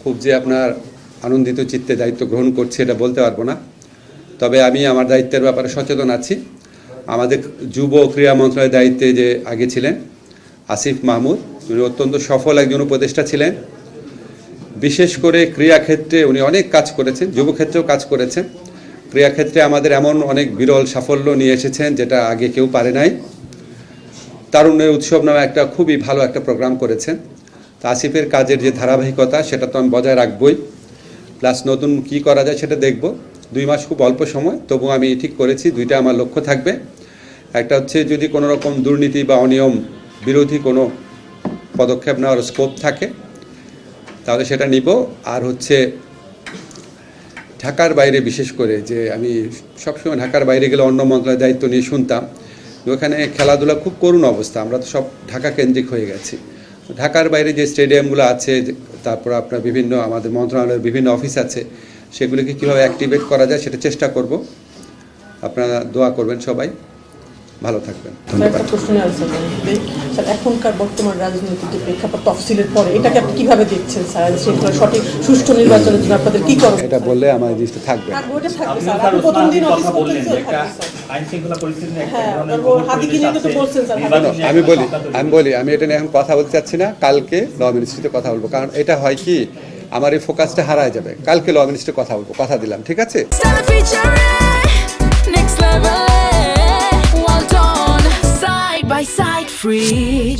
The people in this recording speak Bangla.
খুব যে আপনার আনন্দিত চিত্তে দায়িত্ব গ্রহণ করছি এটা বলতে পারবো না, তবে আমি আমার দায়িত্বের ব্যাপারে সচেতন আছি। আমাদের যুব ক্রীড়া মন্ত্রণালয়ের দায়িত্বে যে আগে ছিলেন আসিফ মাহমুদ, উনি অত্যন্ত সফল একজন উপদেষ্টা ছিলেন। বিশেষ করে ক্রীড়াক্ষেত্রে উনি অনেক কাজ করেছেন, যুবক্ষেত্রেও কাজ করেছেন। ক্রীড়াক্ষেত্রে আমাদের এমন অনেক বিরল সাফল্য নিয়ে এসেছেন যেটা আগে কেউ পারে নাই। তারুণ্যের উৎসব নামে একটা খুবই ভালো একটা প্রোগ্রাম করেছেন। তা আসিফের কাজের যে ধারাবাহিকতা সেটা তো আমি বজায় রাখবই, প্লাস নতুন কি করা যায় সেটা দেখব। 2 মাস খুব অল্প সময়, তবু আমি ঠিক করেছি 2টা আমার লক্ষ্য থাকবে। একটা হচ্ছে যদি কোনো রকম দুর্নীতি বা অনিয়ম বিরোধী কোনো পদক্ষেপ নেওয়ার স্কোপ থাকে তাহলে সেটা নিব। আর হচ্ছে ঢাকার বাইরে, বিশেষ করে যে আমি সবসময় ঢাকার বাইরে গেলে অন্য মন্ত্রণালয়ের দায়িত্ব নিয়ে শুনতাম ওখানে খেলাধুলা খুব করুণ অবস্থা, আমরা তো সব ঢাকা কেন্দ্রিক হয়ে গেছি। ঢাকার বাইরে যে স্টেডিয়ামগুলো আছে, তারপর আপনার বিভিন্ন আমাদের মন্ত্রণালয়ের বিভিন্ন অফিস আছে, সেগুলিকে কীভাবে অ্যাক্টিভেট করা যায় সেটা চেষ্টা করব। আপনারা দোয়া করবেন, সবাই ভালো থাকবেন, ধন্যবাদ। এখনকার বর্তমান রাজনৈতিক প্রেক্ষাপট তফসিলের পরে এটাকে আপনি কিভাবে দেখছেন স্যার? সেটা সঠিক সুষ্ঠু নির্বাচনের জন্য আপনাদের কি করবেন? এটা বললে আমার জিনিসটা থাকবে। আমি এটা নিয়ে এখন কথা বলতে চাচ্ছি না, কালকে ল মিনিস্ট্রিতে কথা বলবো, কারণ এটা হয় কি আমার এই ফোকাসটা হারায় যাবে। কালকে ল মিনিস্ট্রি কথা বলবো, কথা দিলাম, ঠিক আছে? Well done, side by side, free.